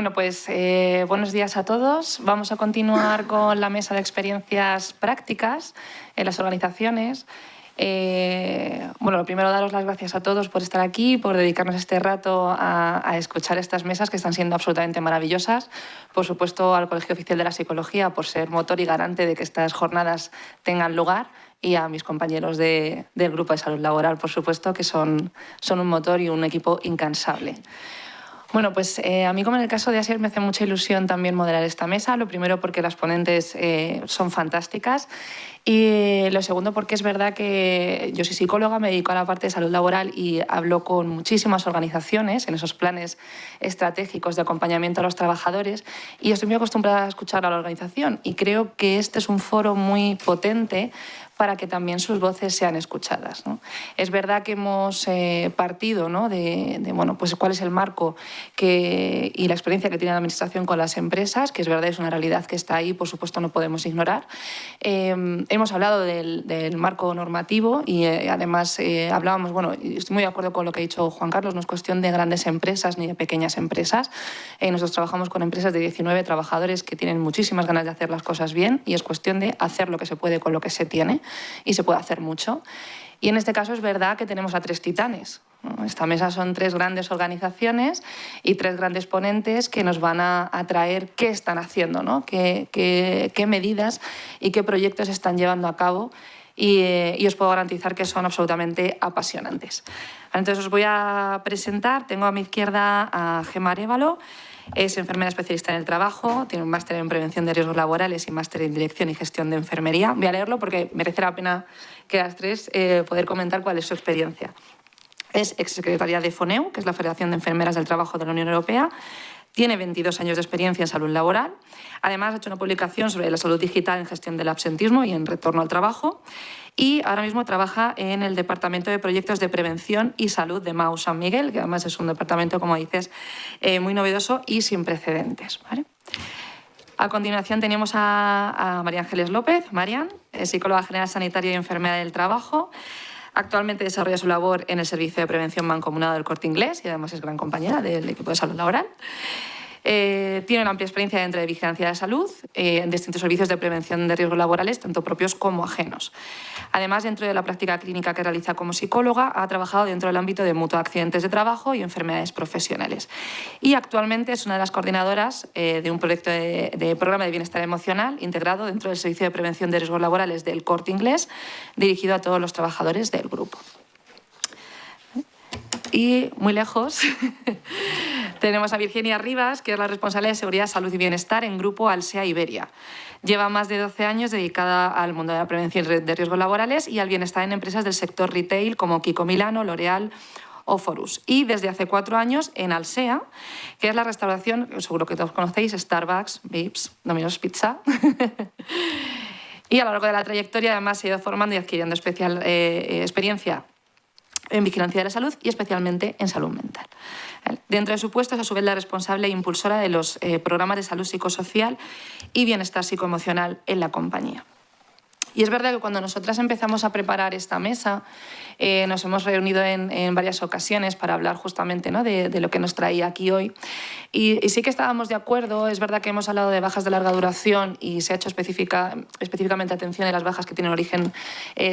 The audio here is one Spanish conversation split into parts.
Bueno, pues buenos días a todos. Vamos a continuar con la mesa de experiencias prácticas en las organizaciones. Bueno, lo primero, daros las gracias a todos por estar aquí, por dedicarnos este rato a escuchar estas mesas que están siendo absolutamente maravillosas. Por supuesto, al Colegio Oficial de la Psicología por ser motor y garante de que estas jornadas tengan lugar, y a mis compañeros del Grupo de Salud Laboral, por supuesto, que son un motor y un equipo incansable. Bueno, pues a mí, como en el caso de Asier, me hace mucha ilusión también moderar esta mesa. Lo primero porque las ponentes son fantásticas y lo segundo porque es verdad que yo soy psicóloga, me dedico a la parte de salud laboral y hablo con muchísimas organizaciones en esos planes estratégicos de acompañamiento a los trabajadores y estoy muy acostumbrada a escuchar a la organización y creo que este es un foro muy potente para que también sus voces sean escuchadas, ¿no? Es verdad que hemos partido, ¿no?, bueno, pues cuál es el marco y la experiencia que tiene la Administración con las empresas, que es verdad, es una realidad que está ahí, por supuesto no podemos ignorar. Hemos hablado del marco normativo y además hablábamos, bueno, estoy muy de acuerdo con lo que ha dicho Juan Carlos, no es cuestión de grandes empresas ni de pequeñas empresas. Nosotros trabajamos con empresas de 19 trabajadores que tienen muchísimas ganas de hacer las cosas bien y es cuestión de hacer lo que se puede con lo que se tiene. Y se puede hacer mucho. Y en este caso es verdad que tenemos a 3 titanes. Esta mesa son 3 grandes organizaciones y 3 grandes ponentes que nos van a traer qué están haciendo, ¿no? Qué medidas y qué proyectos están llevando a cabo y os puedo garantizar que son absolutamente apasionantes. Entonces os voy a presentar. Tengo a mi izquierda a Gemma Arévalo. Es enfermera especialista en el trabajo, tiene un máster en prevención de riesgos laborales y máster en dirección y gestión de enfermería. Voy a leerlo porque merece la pena que las 3 poder comentar cuál es su experiencia. Es exsecretaria de FONEU, que es la Federación de Enfermeras del Trabajo de la Unión Europea. Tiene 22 años de experiencia en salud laboral. Además, ha hecho una publicación sobre la salud digital en gestión del absentismo y en retorno al trabajo. Y ahora mismo trabaja en el Departamento de Proyectos de Prevención y Salud de MAU San Miguel, que además es un departamento, como dices, muy novedoso y sin precedentes, ¿vale? A continuación tenemos a María Ángeles López. Marian es psicóloga general sanitaria y enfermera del trabajo. Actualmente desarrolla su labor en el Servicio de Prevención Mancomunado del Corte Inglés y además es gran compañera del equipo de salud laboral. Tiene una amplia experiencia dentro de vigilancia de salud en distintos servicios de prevención de riesgos laborales, tanto propios como ajenos. Además, dentro de la práctica clínica que realiza como psicóloga, ha trabajado dentro del ámbito de mutua accidentes de trabajo y enfermedades profesionales. Y actualmente es una de las coordinadoras de un proyecto de programa de bienestar emocional integrado dentro del Servicio de Prevención de Riesgos Laborales del Corte Inglés, dirigido a todos los trabajadores del grupo. Y muy lejos tenemos a Virginia Rivas, que es la responsable de Seguridad, Salud y Bienestar en Grupo Alsea Iberia. Lleva más de 12 años dedicada al mundo de la prevención de riesgos laborales y al bienestar en empresas del sector retail como Kiko Milano, L'Oréal o Forus. Y desde hace 4 años en Alsea, que es la restauración, seguro que todos conocéis, Starbucks, Vips, Domino's Pizza. Y a lo largo de la trayectoria además se ha ido formando y adquiriendo especial experiencia en vigilancia de la salud y especialmente en salud mental. Dentro de su puesto es a su vez la responsable e impulsora de los programas de salud psicosocial y bienestar psicoemocional en la compañía. Y es verdad que cuando nosotras empezamos a preparar esta mesa, nos hemos reunido en varias ocasiones para hablar justamente, ¿no?, de lo que nos traía aquí hoy. Y sí que estábamos de acuerdo, es verdad que hemos hablado de bajas de larga duración y se ha hecho específicamente atención a las bajas que tienen origen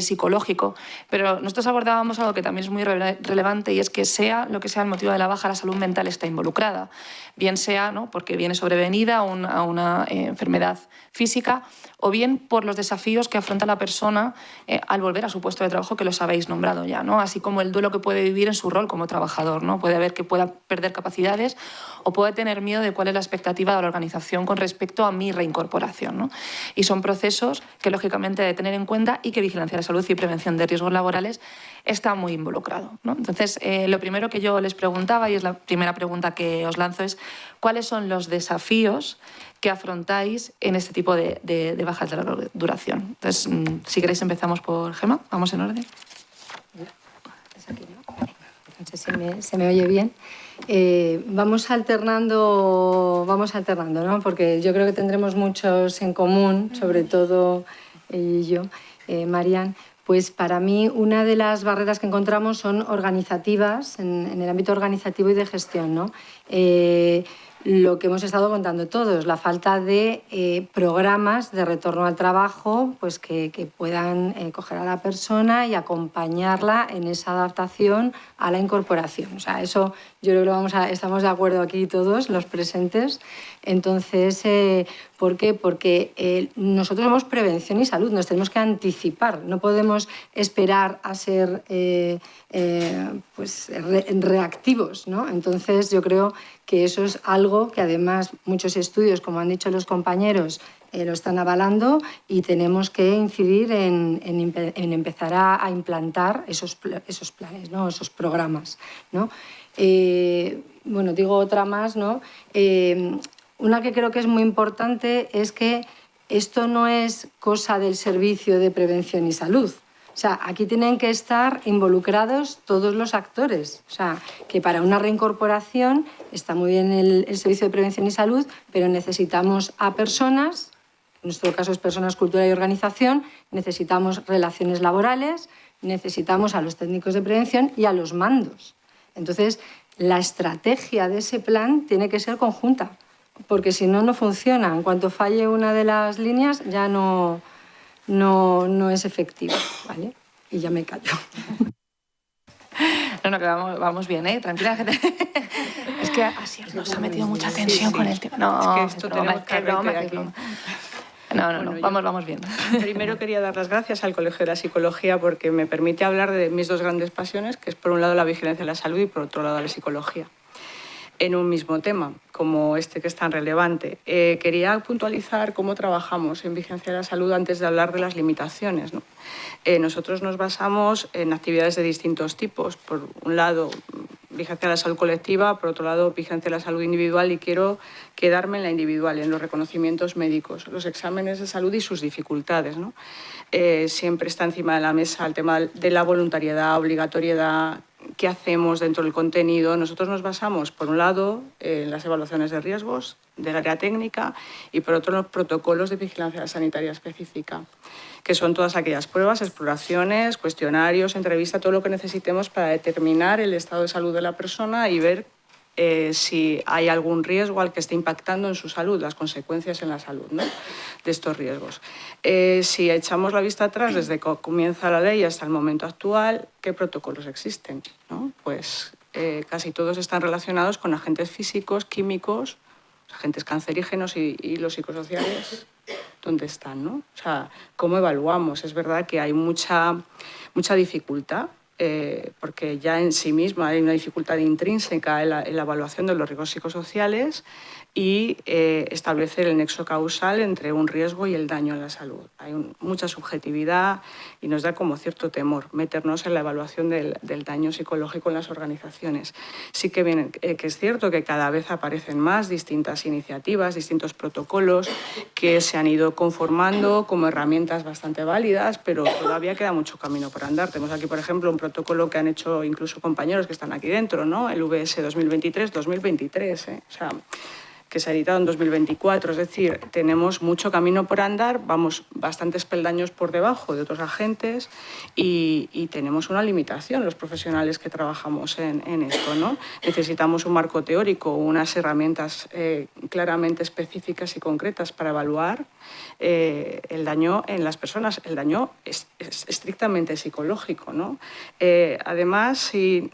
psicológico, pero nosotros abordábamos algo que también es muy relevante y es que sea lo que sea el motivo de la baja, la salud mental está involucrada. Bien sea, ¿no?, porque viene sobrevenida a una enfermedad física o bien por los desafíos que afronta la persona al volver a su puesto de trabajo, que los habéis nombrado ya, ¿no? Así como el duelo que puede vivir en su rol como trabajador, ¿no? Puede haber que pueda perder capacidades o puede tener miedo de cuál es la expectativa de la organización con respecto a mi reincorporación, ¿no? Y son procesos que lógicamente hay que tener en cuenta y que Vigilancia de la Salud y Prevención de Riesgos Laborales está muy involucrado, ¿no? Entonces, lo primero que yo les preguntaba, y es la primera pregunta que os lanzo, es ¿cuáles son los desafíos que afrontáis en este tipo de bajas de larga duración? Entonces, si queréis empezamos por Gemma, vamos en orden. No sé si se me oye bien. Vamos alternando, ¿no? Porque yo creo que tendremos muchos en común, sobre todo ella y yo, Marian. Pues para mí una de las barreras que encontramos son organizativas, en el ámbito organizativo y de gestión, ¿no? lo que hemos estado contando todos, la falta de programas de retorno al trabajo pues que puedan coger a la persona y acompañarla en esa adaptación a la incorporación. O sea, eso yo creo que estamos de acuerdo aquí todos, los presentes. Entonces, ¿por qué? Porque nosotros somos prevención y salud, nos tenemos que anticipar, no podemos esperar a ser reactivos, ¿no? Entonces, yo creo que eso es algo que además muchos estudios, como han dicho los compañeros, lo están avalando y tenemos que incidir en empezar a implantar esos planes, ¿no? Esos programas, ¿no? Bueno, digo otra más, ¿no? Una que creo que es muy importante es que esto no es cosa del Servicio de Prevención y Salud. O sea, aquí tienen que estar involucrados todos los actores. O sea, que para una reincorporación está muy bien el Servicio de Prevención y Salud, pero necesitamos a personas, en nuestro caso es personas, cultura y organización, necesitamos relaciones laborales, necesitamos a los técnicos de prevención y a los mandos. Entonces, la estrategia de ese plan tiene que ser conjunta, porque si no, no funciona. En cuanto falle una de las líneas, ya no es efectivo, ¿vale? Y ya me callo. No, que vamos bien, ¿eh? Tranquila. Es que así nos ha metido mucha tensión con el tema. No, es que esto tenemos qué broma. No, Bueno, vamos bien. Primero quería dar las gracias al Colegio de la Psicología porque me permite hablar de mis dos grandes pasiones, que es por un lado la vigilancia de la salud y por otro lado la psicología, en un mismo tema, como este que es tan relevante. Quería puntualizar cómo trabajamos en vigilancia de la salud antes de hablar de las limitaciones, ¿no? Nosotros nos basamos en actividades de distintos tipos. Por un lado, vigilancia de la salud colectiva, por otro lado, vigilancia de la salud individual, y quiero quedarme en la individual, en los reconocimientos médicos, los exámenes de salud y sus dificultades, ¿no? Siempre está encima de la mesa el tema de la voluntariedad, obligatoriedad, qué hacemos dentro del contenido. Nosotros nos basamos, por un lado, en las evaluaciones de riesgos del área técnica y, por otro, en los protocolos de vigilancia sanitaria específica, que son todas aquellas pruebas, exploraciones, cuestionarios, entrevistas, todo lo que necesitemos para determinar el estado de salud de la persona y ver si hay algún riesgo al que esté impactando en su salud, las consecuencias en la salud, ¿no?, de estos riesgos. Si echamos la vista atrás desde que comienza la ley hasta el momento actual, ¿qué protocolos existen?, ¿no? Pues casi todos están relacionados con agentes físicos, químicos, agentes cancerígenos y los psicosociales. ¿Dónde están, no? O sea, ¿cómo evaluamos? Es verdad que hay mucha dificultad, porque ya en sí misma hay una dificultad intrínseca en la evaluación de los riesgos psicosociales y establecer el nexo causal entre un riesgo y el daño en la salud. Hay mucha subjetividad y nos da como cierto temor meternos en la evaluación del daño psicológico en las organizaciones. Sí que es cierto que cada vez aparecen más distintas iniciativas, distintos protocolos que se han ido conformando como herramientas bastante válidas, pero todavía queda mucho camino por andar. Tenemos aquí, por ejemplo, un protocolo que han hecho incluso compañeros que están aquí dentro, ¿no?, el VS 2023-2023, o sea, que se ha editado en 2024. Es decir, tenemos mucho camino por andar, vamos bastantes peldaños por debajo de otros agentes y tenemos una limitación los profesionales que trabajamos en esto, ¿no? Necesitamos un marco teórico, unas herramientas claramente específicas y concretas para evaluar el daño en las personas. El daño es estrictamente psicológico, ¿no? Además, si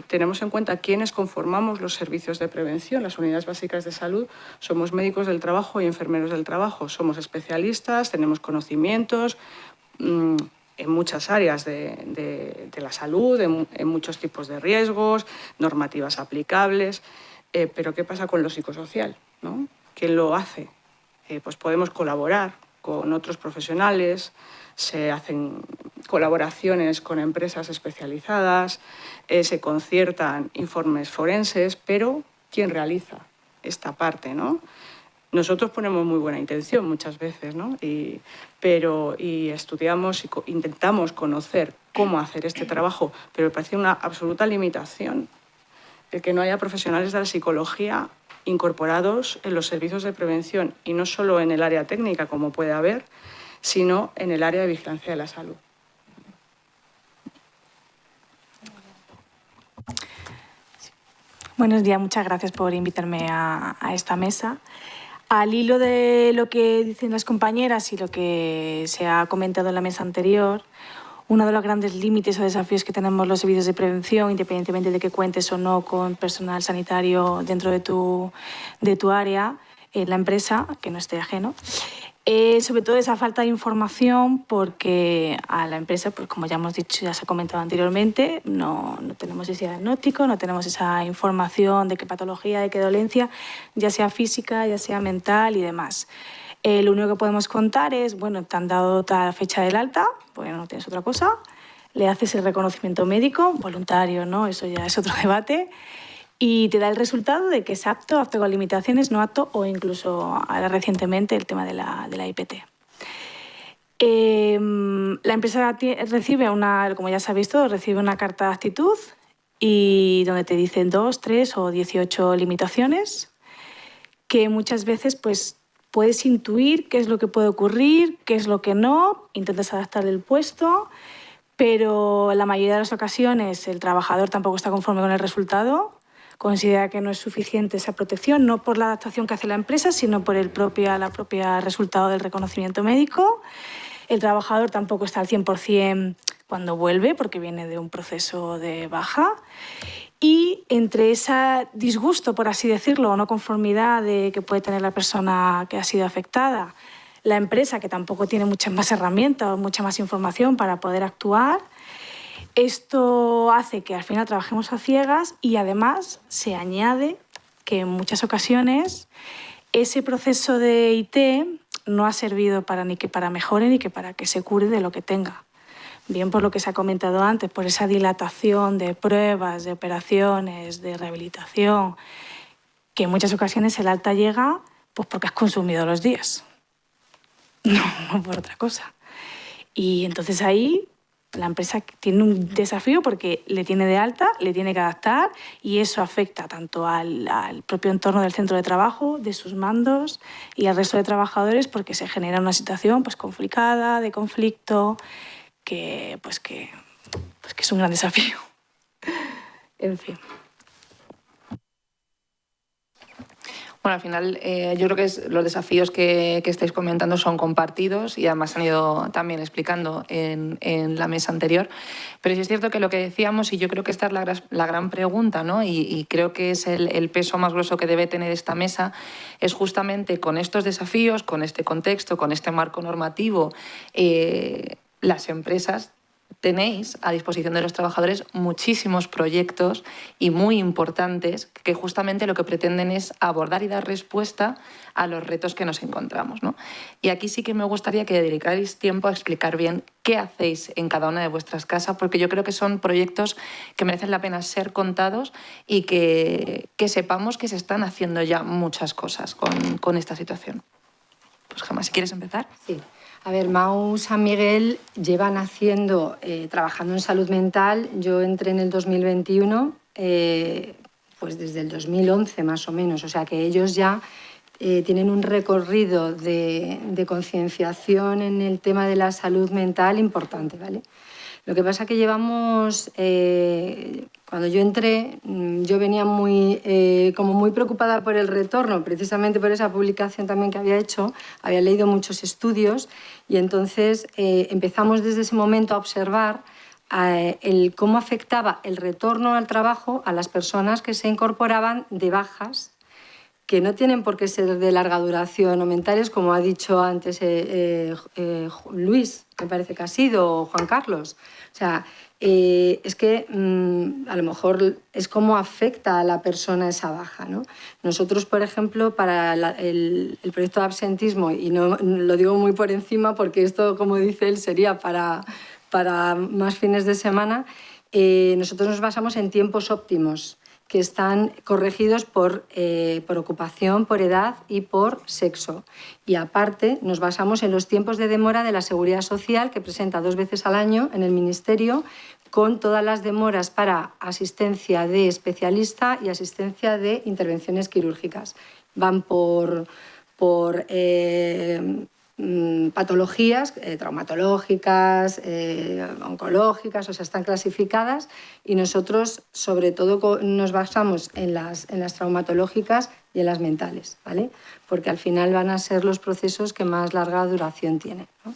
tenemos en cuenta quiénes conformamos los servicios de prevención, las unidades básicas de salud, somos médicos del trabajo y enfermeros del trabajo. Somos especialistas, tenemos conocimientos en muchas áreas de la salud, en muchos tipos de riesgos, normativas aplicables. Pero ¿qué pasa con lo psicosocial, ¿no? ¿Quién lo hace? Pues podemos colaborar con otros profesionales, se hacen colaboraciones con empresas especializadas, se conciertan informes forenses, pero ¿quién realiza esta parte, ¿no? Nosotros ponemos muy buena intención muchas veces, ¿no? Y estudiamos y intentamos conocer cómo hacer este trabajo, pero me parece una absoluta limitación el que no haya profesionales de la psicología incorporados en los servicios de prevención, y no solo en el área técnica, como puede haber, sino en el área de vigilancia de la salud. Buenos días, muchas gracias por invitarme a esta mesa. Al hilo de lo que dicen las compañeras y lo que se ha comentado en la mesa anterior, uno de los grandes límites o desafíos que tenemos los servicios de prevención, independientemente de que cuentes o no con personal sanitario dentro de tu área, en la empresa, que no esté ajeno, sobre todo esa falta de información, porque a la empresa, pues como ya hemos dicho, ya se ha comentado anteriormente, no tenemos ese diagnóstico, no tenemos esa información de qué patología, de qué dolencia, ya sea física, ya sea mental y demás. Lo único que podemos contar es, bueno, te han dado tal fecha del alta, pues no tienes otra cosa, le haces el reconocimiento médico, voluntario, ¿no? Eso ya es otro debate, y te da el resultado de que es apto, apto con limitaciones, no apto, o incluso ahora recientemente el tema de la IPT. La empresa recibe como ya sabéis todos, recibe una carta de actitud y donde te dicen 2, 3 o 18 limitaciones que muchas veces pues puedes intuir qué es lo que puede ocurrir, qué es lo que no, intentas adaptar el puesto, pero en la mayoría de las ocasiones el trabajador tampoco está conforme con el resultado, considera que no es suficiente esa protección, no por la adaptación que hace la empresa, sino por la propia resultado del reconocimiento médico. El trabajador tampoco está al 100% cuando vuelve, porque viene de un proceso de baja. Y entre ese disgusto, por así decirlo, o no conformidad que puede tener la persona que ha sido afectada, la empresa, que tampoco tiene muchas más herramientas o mucha más información para poder actuar, esto hace que al final trabajemos a ciegas y además se añade que en muchas ocasiones ese proceso de IT no ha servido ni que para mejore ni que para que se cure de lo que tenga. Bien por lo que se ha comentado antes, por esa dilatación de pruebas, de operaciones, de rehabilitación, que en muchas ocasiones el alta llega pues porque has consumido los días, no por otra cosa. Y entonces ahí la empresa tiene un desafío porque le tiene de alta, le tiene que adaptar y eso afecta tanto al propio entorno del centro de trabajo, de sus mandos y al resto de trabajadores porque se genera una situación pues complicada, de conflicto, que es un gran desafío. En fin. Bueno, al final yo creo que los desafíos que estáis comentando son compartidos y además han ido también explicando en la mesa anterior. Pero sí es cierto que lo que decíamos, y yo creo que esta es la gran pregunta, ¿no? Y creo que es el peso más grueso que debe tener esta mesa, es justamente con estos desafíos, con este contexto, con este marco normativo, las empresas tenéis a disposición de los trabajadores muchísimos proyectos y muy importantes que justamente lo que pretenden es abordar y dar respuesta a los retos que nos encontramos, ¿no? Y aquí sí que me gustaría que dedicarais tiempo a explicar bien qué hacéis en cada una de vuestras casas, porque yo creo que son proyectos que merecen la pena ser contados y que sepamos que se están haciendo ya muchas cosas con esta situación. Pues Gemma, si quieres empezar. Sí. A ver, Mau San Miguel llevan trabajando en salud mental. Yo entré en el 2021, pues desde el 2011 más o menos. O sea que ellos ya tienen un recorrido de concienciación en el tema de la salud mental importante, ¿vale? Lo que pasa es que llevamos, cuando yo entré, yo venía como muy preocupada por el retorno, precisamente por esa publicación también que había hecho, había leído muchos estudios y entonces empezamos desde ese momento a observar cómo afectaba el retorno al trabajo a las personas que se incorporaban de bajas, que no tienen por qué ser de larga duración o mentales, como ha dicho antes Luis, me parece que ha sido, o Juan Carlos. O sea, es que a lo mejor es cómo afecta a la persona esa baja, ¿no? Nosotros, por ejemplo, para el proyecto de absentismo, y no lo digo muy por encima porque esto, como dice él, sería para más fines de semana, nosotros nos basamos en tiempos óptimos, que están corregidos por ocupación, por edad y por sexo. Y aparte nos basamos en los tiempos de demora de la Seguridad Social, que presenta 2 veces al año en el Ministerio, con todas las demoras para asistencia de especialista y asistencia de intervenciones quirúrgicas. Van por patologías traumatológicas, oncológicas, o sea, están clasificadas y nosotros sobre todo nos basamos en las traumatológicas y en las mentales, ¿vale? Porque al final van a ser los procesos que más larga duración tienen, ¿no?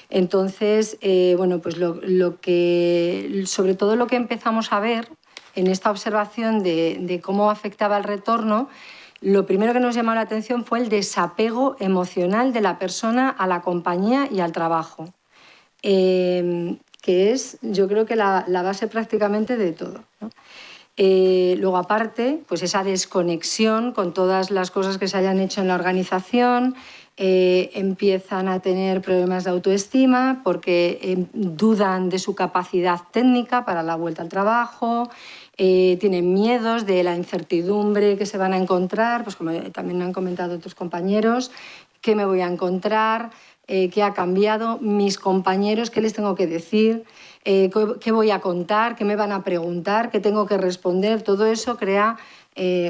Entonces, bueno, pues sobre todo lo que empezamos a ver en esta observación de cómo afectaba el retorno, lo primero que nos llamó la atención fue el desapego emocional de la persona a la compañía y al trabajo, que es, yo creo que la base prácticamente de todo, ¿no? Luego, aparte, pues esa desconexión con todas las cosas que se hayan hecho en la organización, empiezan a tener problemas de autoestima porque dudan de su capacidad técnica para la vuelta al trabajo, tienen miedos de la incertidumbre que se van a encontrar, pues como también han comentado otros compañeros, qué me voy a encontrar, qué ha cambiado, mis compañeros, qué les tengo que decir, qué voy a contar, qué me van a preguntar, qué tengo que responder. Todo eso crea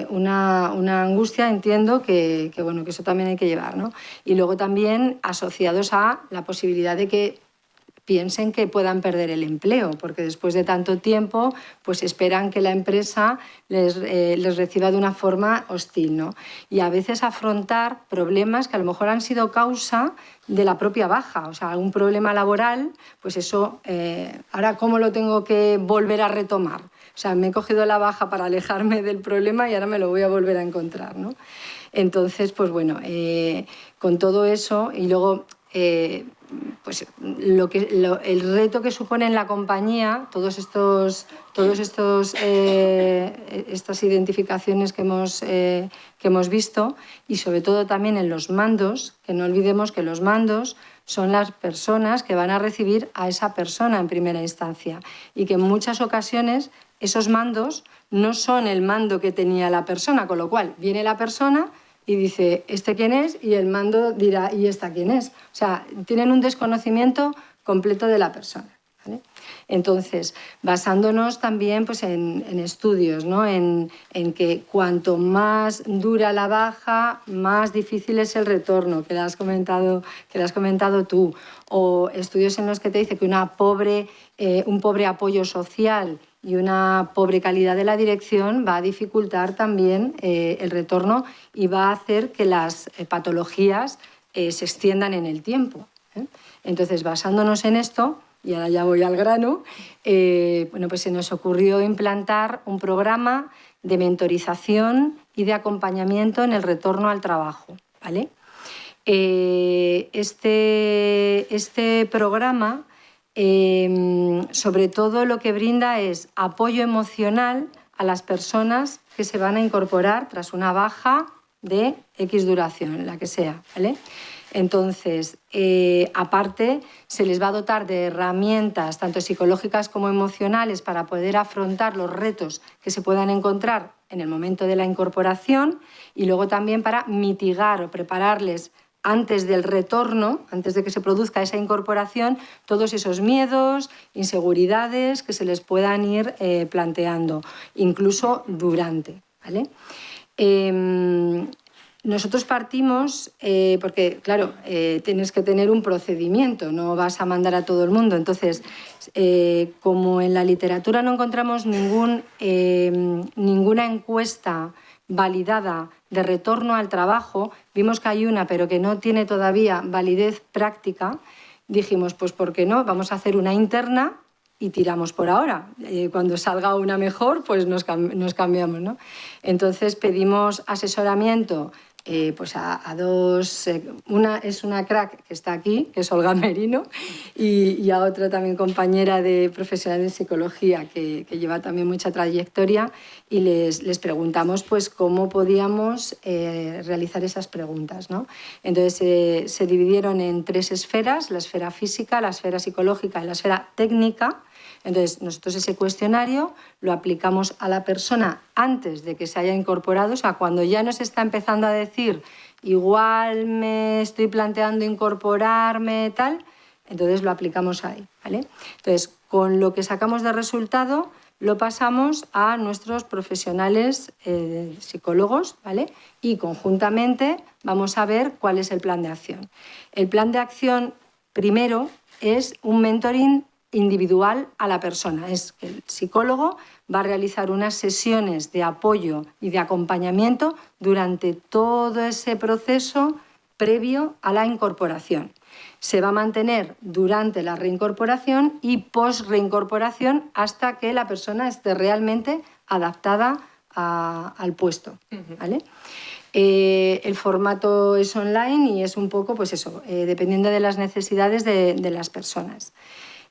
una angustia, entiendo, que eso también hay que llevar, ¿no? Y luego también asociados a la posibilidad de que piensen que puedan perder el empleo, porque después de tanto tiempo pues esperan que la empresa les reciba de una forma hostil, ¿no? Y a veces afrontar problemas que a lo mejor han sido causa de la propia baja, o sea, algún problema laboral, pues eso, ahora ¿cómo lo tengo que volver a retomar? O sea, me he cogido la baja para alejarme del problema y ahora me lo voy a volver a encontrar, ¿no? Entonces, pues bueno, con todo eso y luego pues el reto que supone en la compañía, estas identificaciones que hemos visto y sobre todo también en los mandos, que no olvidemos que los mandos son las personas que van a recibir a esa persona en primera instancia y que en muchas ocasiones esos mandos no son el mando que tenía la persona, con lo cual viene la persona y dice, ¿este quién es? Y el mando dirá, ¿y esta quién es? O sea, tienen un desconocimiento completo de la persona, ¿vale? Entonces, basándonos también pues, en estudios, ¿no? en que cuanto más dura la baja, más difícil es el retorno, que lo has comentado tú, o estudios en los que te dice que un pobre apoyo social y una pobre calidad de la dirección va a dificultar también el retorno y va a hacer que las patologías se extiendan en el tiempo, ¿eh? Entonces, basándonos en esto, y ahora ya voy al grano, bueno, pues se nos ocurrió implantar un programa de mentorización y de acompañamiento en el retorno al trabajo, ¿vale? Este programa sobre todo lo que brinda es apoyo emocional a las personas que se van a incorporar tras una baja de X duración, la que sea, ¿vale? Entonces, aparte, se les va a dotar de herramientas tanto psicológicas como emocionales para poder afrontar los retos que se puedan encontrar en el momento de la incorporación y luego también para mitigar o prepararles antes del retorno, antes de que se produzca esa incorporación, todos esos miedos, inseguridades que se les puedan ir planteando, incluso durante, ¿vale? Nosotros partimos, porque claro, tienes que tener un procedimiento, no vas a mandar a todo el mundo. Entonces, como en la literatura no encontramos ninguna encuesta validada de retorno al trabajo, vimos que hay una, pero que no tiene todavía validez práctica, dijimos, pues ¿por qué no? Vamos a hacer una interna y tiramos por ahora. Cuando salga una mejor, pues nos cambiamos, ¿no? Entonces pedimos asesoramiento pues a dos, una es una crack que está aquí, que es Olga Merino, y a otra también compañera de profesional de psicología que lleva también mucha trayectoria y les preguntamos pues cómo podíamos realizar esas preguntas, ¿no? Entonces se dividieron en 3 esferas, la esfera física, la esfera psicológica y la esfera técnica. Entonces, nosotros ese cuestionario lo aplicamos a la persona antes de que se haya incorporado, o sea, cuando ya nos está empezando a decir igual me estoy planteando incorporarme, tal, entonces lo aplicamos ahí, ¿vale? Entonces, con lo que sacamos de resultado, lo pasamos a nuestros profesionales psicólogos, ¿vale? Y conjuntamente vamos a ver cuál es el plan de acción. El plan de acción, primero, es un mentoring individual a la persona. Es que el psicólogo va a realizar unas sesiones de apoyo y de acompañamiento durante todo ese proceso previo a la incorporación. Se va a mantener durante la reincorporación y post-reincorporación hasta que la persona esté realmente adaptada al puesto, ¿vale? El formato es online y es un poco, pues eso, dependiendo de las necesidades de las personas.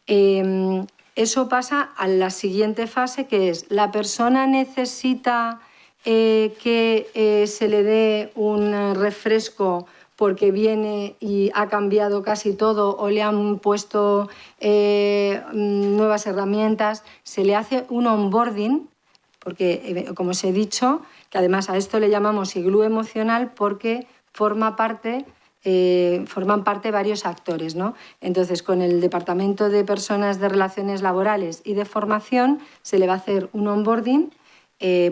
Eso pasa a la siguiente fase, que es la persona necesita que se le dé un refresco porque viene y ha cambiado casi todo o le han puesto nuevas herramientas, se le hace un onboarding, porque, como os he dicho, que además a esto le llamamos iglú emocional porque forman parte varios actores, ¿no? Entonces, con el Departamento de Personas de Relaciones Laborales y de Formación se le va a hacer un onboarding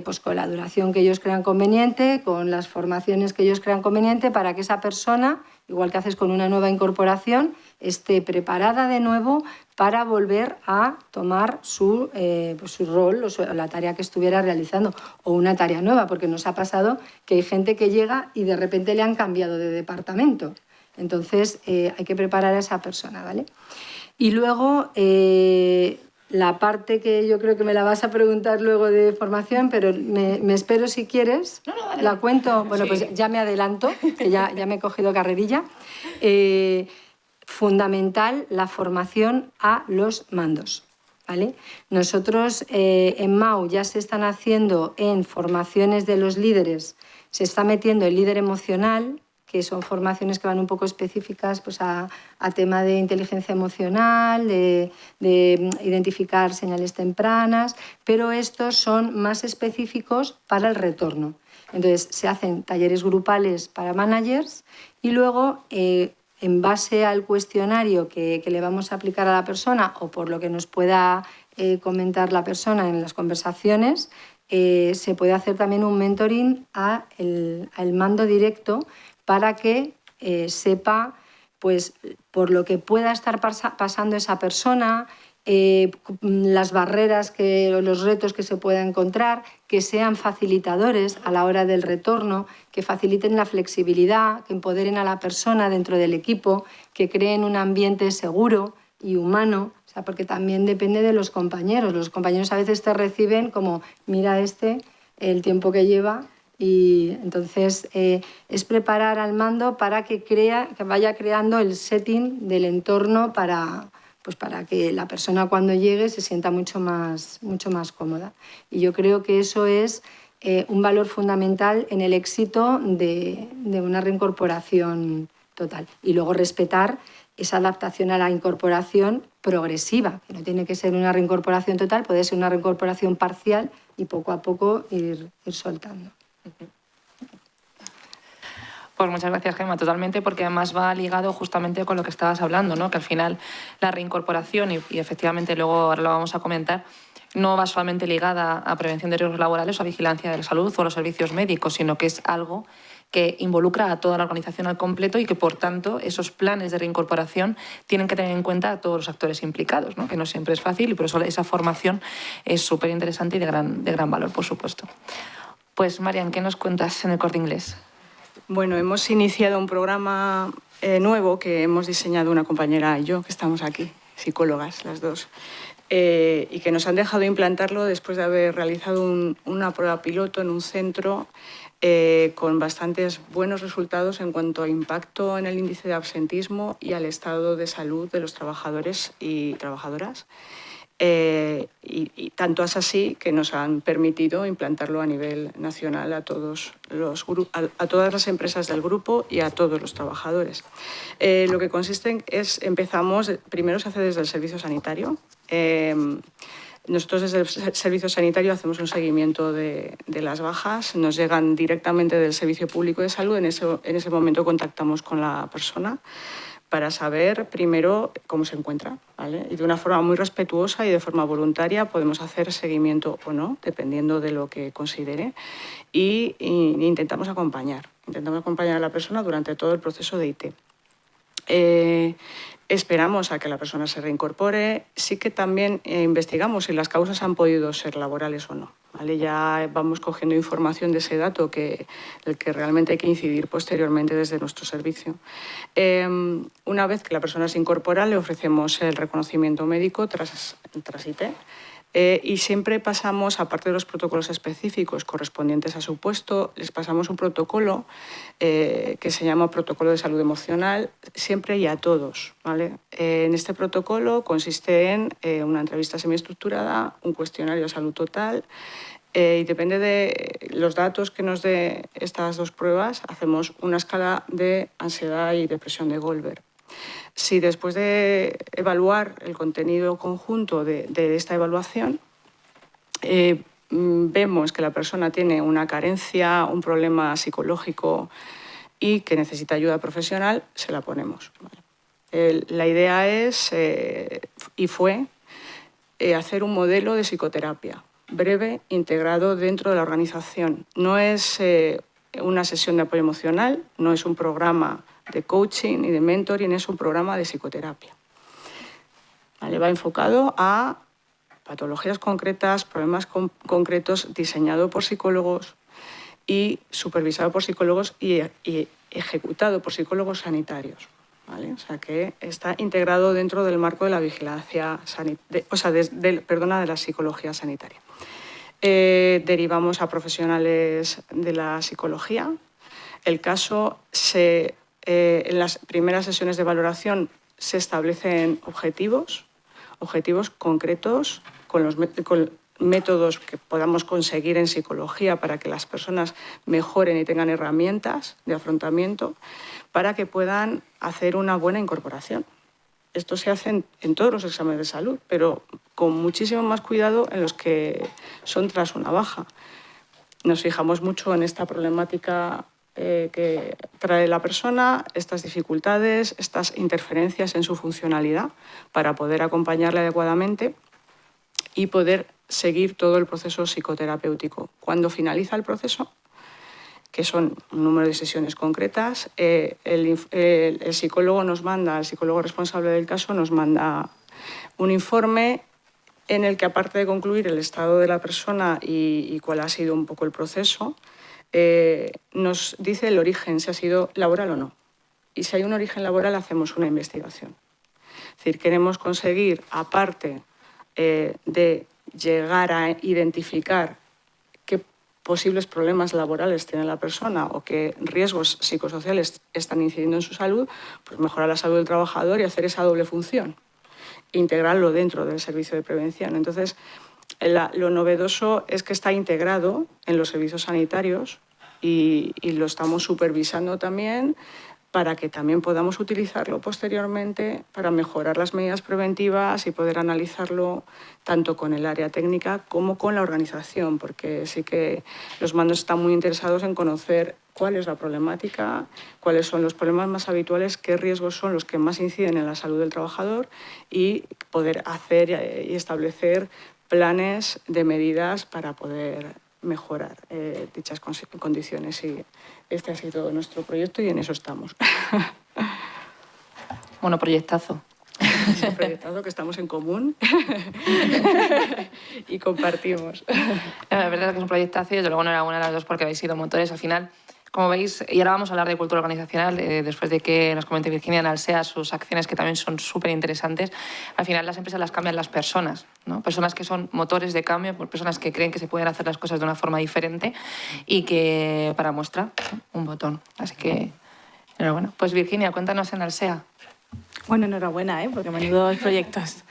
pues con la duración que ellos crean conveniente, con las formaciones que ellos crean conveniente, para que esa persona, igual que haces con una nueva incorporación, esté preparada de nuevo para volver a tomar su rol o la tarea que estuviera realizando, o una tarea nueva, porque nos ha pasado que hay gente que llega y de repente le han cambiado de departamento. Entonces, hay que preparar a esa persona, ¿vale? Y luego, la parte que yo creo que me la vas a preguntar luego de formación, pero me espero si quieres. No, vale. La cuento. Bueno, Sí. pues ya me adelanto, que ya me he cogido carrerilla. Fundamental la formación a los mandos, ¿vale? Nosotros en MAU ya se están haciendo en formaciones de los líderes, se está metiendo el líder emocional, que son formaciones que van un poco específicas pues, a tema de inteligencia emocional, de identificar señales tempranas, pero estos son más específicos para el retorno. Entonces, se hacen talleres grupales para managers y luego, en base al cuestionario que le vamos a aplicar a la persona o por lo que nos pueda comentar la persona en las conversaciones, se puede hacer también un mentoring al mando directo para que sepa pues, por lo que pueda estar pasando esa persona, las barreras o los retos que se pueda encontrar, que sean facilitadores a la hora del retorno, que faciliten la flexibilidad, que empoderen a la persona dentro del equipo, que creen un ambiente seguro y humano, o sea, porque también depende de los compañeros. Los compañeros a veces te reciben como, mira el tiempo que lleva. Y entonces es preparar al mando para que vaya creando el setting del entorno para que la persona cuando llegue se sienta mucho más cómoda. Y yo creo que eso es un valor fundamental en el éxito de una reincorporación total. Y luego respetar esa adaptación a la incorporación progresiva, que no tiene que ser una reincorporación total, puede ser una reincorporación parcial y poco a poco ir soltando. Pues muchas gracias, Gemma, totalmente, porque además va ligado justamente con lo que estabas hablando, ¿no? Que al final la reincorporación, y efectivamente luego ahora lo vamos a comentar, no va solamente ligada a prevención de riesgos laborales o a vigilancia de la salud o a los servicios médicos, sino que es algo que involucra a toda la organización al completo y que, por tanto, esos planes de reincorporación tienen que tener en cuenta a todos los actores implicados, ¿no? Que no siempre es fácil y por eso esa formación es súper interesante y de gran valor, por supuesto. Pues, Marian, ¿qué nos cuentas en el Corte Inglés? Bueno, hemos iniciado un programa nuevo que hemos diseñado una compañera y yo, que estamos aquí, psicólogas las dos, y que nos han dejado implantarlo después de haber realizado una prueba piloto en un centro con bastantes buenos resultados en cuanto a impacto en el índice de absentismo y al estado de salud de los trabajadores y trabajadoras. Y tanto es así que nos han permitido implantarlo a nivel nacional a todas las empresas del grupo y a todos los trabajadores. Lo que consiste primero se hace desde el servicio sanitario. Nosotros desde el servicio sanitario hacemos un seguimiento de las bajas, nos llegan directamente del Servicio Público de Salud, en ese momento contactamos con la persona para saber primero cómo se encuentra, ¿vale? Y de una forma muy respetuosa y de forma voluntaria podemos hacer seguimiento o no, dependiendo de lo que considere, y intentamos acompañar a la persona durante todo el proceso de IT. Esperamos a que la persona se reincorpore. Sí que también investigamos si las causas han podido ser laborales o no, ¿vale? Ya vamos cogiendo información de ese dato el que realmente hay que incidir posteriormente desde nuestro servicio. Una vez que la persona se incorpora, le ofrecemos el reconocimiento médico tras IT. Y siempre pasamos, aparte de los protocolos específicos correspondientes a su puesto, les pasamos un protocolo que se llama Protocolo de Salud Emocional, siempre y a todos, ¿vale? En este protocolo consiste en una entrevista semiestructurada, un cuestionario de salud total, y depende de los datos que nos dé estas dos pruebas, hacemos una escala de ansiedad y depresión de Goldberg. Si después de evaluar el contenido conjunto de esta evaluación vemos que la persona tiene una carencia, un problema psicológico y que necesita ayuda profesional, se la ponemos. La idea es, y fue, hacer un modelo de psicoterapia breve, integrado dentro de la organización. No es una sesión de apoyo emocional, no es un programa de coaching y de mentoring, es un programa de psicoterapia. ¿Vale? Va enfocado a patologías concretas, problemas concretos, diseñado por psicólogos y supervisado por psicólogos y ejecutado por psicólogos sanitarios, ¿vale? O sea que está integrado dentro del marco de la vigilancia de la psicología sanitaria. Derivamos a profesionales de la psicología. El caso en las primeras sesiones de valoración se establecen objetivos concretos con métodos que podamos conseguir en psicología para que las personas mejoren y tengan herramientas de afrontamiento para que puedan hacer una buena incorporación. Esto se hace en todos los exámenes de salud, pero con muchísimo más cuidado en los que son tras una baja. Nos fijamos mucho en esta problemática que trae la persona, estas dificultades, estas interferencias en su funcionalidad para poder acompañarle adecuadamente y poder seguir todo el proceso psicoterapéutico. Cuando finaliza el proceso, que son un número de sesiones concretas, el psicólogo el psicólogo responsable del caso nos manda un informe en el que, aparte de concluir el estado de la persona y cuál ha sido un poco el proceso, nos dice el origen, si ha sido laboral o no. Y si hay un origen laboral, hacemos una investigación. Es decir, queremos conseguir, aparte de llegar a identificar qué posibles problemas laborales tiene la persona o qué riesgos psicosociales están incidiendo en su salud, pues mejorar la salud del trabajador y hacer esa doble función, integrarlo dentro del servicio de prevención. Entonces, lo novedoso es que está integrado en los servicios sanitarios y lo estamos supervisando también para que también podamos utilizarlo posteriormente para mejorar las medidas preventivas y poder analizarlo tanto con el área técnica como con la organización, porque sí que los mandos están muy interesados en conocer cuál es la problemática, cuáles son los problemas más habituales, qué riesgos son los que más inciden en la salud del trabajador y poder hacer y establecer planes de medidas para poder mejorar dichas condiciones. Y este ha sido nuestro proyecto y en eso estamos. Bueno, proyectazo. Es un proyectazo que estamos en común y compartimos. La verdad es que es un proyectazo y desde luego enhorabuena a las dos porque habéis sido motores al final. Como veis, y ahora vamos a hablar de cultura organizacional, después de que nos comente Virginia en Alsea sus acciones que también son súper interesantes. Al final las empresas las cambian las personas, ¿no? Personas que son motores de cambio, personas que creen que se pueden hacer las cosas de una forma diferente y que, para muestra, un botón. Así que, enhorabuena. Pues Virginia, cuéntanos en Alsea. Bueno, enhorabuena, porque menudos proyectos.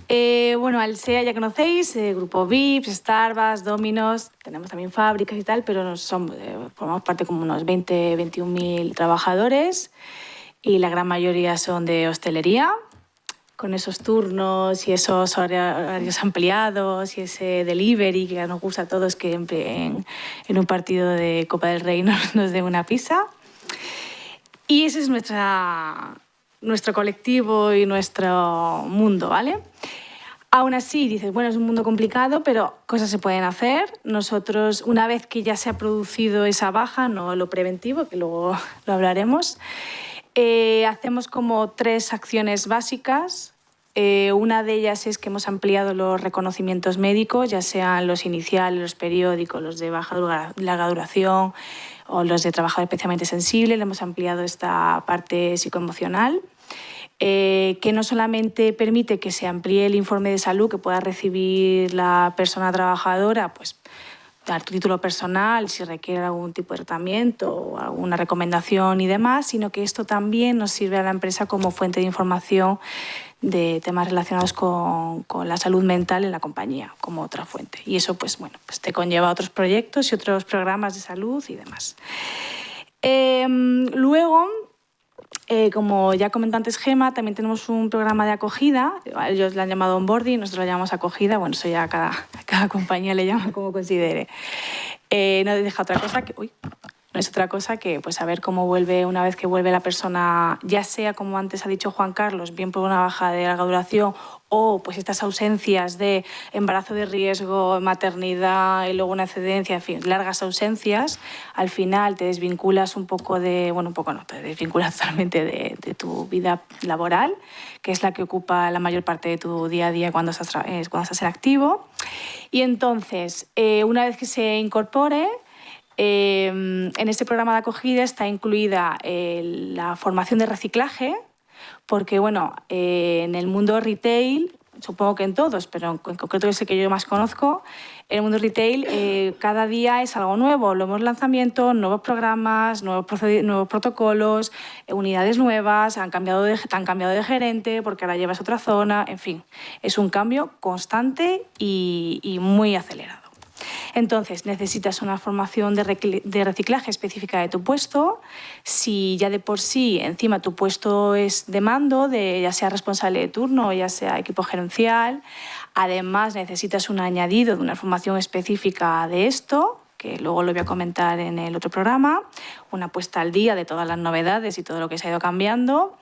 Bueno, Alsea ya conocéis, Grupo Vips, Starbucks, Domino's, tenemos también fábricas y tal, pero formamos parte como unos 21.000 trabajadores y la gran mayoría son de hostelería, con esos turnos y esos horarios ampliados y ese delivery que nos gusta a todos, que en un partido de Copa del Rey nos den una pizza. Y esa es nuestro colectivo y nuestro mundo, ¿vale? Aún así, dices, bueno, es un mundo complicado, pero cosas se pueden hacer. Nosotros, una vez que ya se ha producido esa baja, no lo preventivo, que luego lo hablaremos, hacemos como 3 acciones básicas. Una de ellas es que hemos ampliado los reconocimientos médicos, ya sean los iniciales, los periódicos, los de larga duración o los de trabajador especialmente sensible. Le hemos ampliado esta parte psicoemocional. Que no solamente permite que se amplíe el informe de salud que pueda recibir la persona trabajadora, pues dar tu título personal si requiere algún tipo de tratamiento o alguna recomendación y demás, sino que esto también nos sirve a la empresa como fuente de información de temas relacionados con la salud mental en la compañía, como otra fuente. Y eso pues, bueno, pues te conlleva a otros proyectos y otros programas de salud y demás. Luego, como ya comentó antes Gema, también tenemos un programa de acogida. Ellos le han llamado onboarding, nosotros lo llamamos acogida. Bueno, eso ya cada compañía le llama como considere. No deja otra cosa que... no es otra cosa que pues, saber cómo vuelve una vez que vuelve la persona, ya sea, como antes ha dicho Juan Carlos, bien por una baja de larga duración o pues, estas ausencias de embarazo de riesgo, maternidad y luego una excedencia, en fin, largas ausencias. Al final te desvinculas un poco de... Bueno, un poco no, te desvinculas totalmente de tu vida laboral, que es la que ocupa la mayor parte de tu día a día cuando estás en activo. Y entonces, una vez que se incorpore, en este programa de acogida está incluida la formación de reciclaje, porque bueno, en el mundo retail, supongo que en todos, pero en concreto es el que yo más conozco, en el mundo retail cada día es algo nuevo, nuevos lanzamientos, nuevos programas, nuevos protocolos, unidades nuevas, han cambiado de gerente porque ahora llevas otra zona, en fin, es un cambio constante y muy acelerado. Entonces, necesitas una formación de reciclaje específica de tu puesto. Si ya de por sí, encima, tu puesto es de mando, ya sea responsable de turno o ya sea equipo gerencial, además necesitas un añadido de una formación específica de esto, que luego lo voy a comentar en el otro programa, una puesta al día de todas las novedades y todo lo que se ha ido cambiando.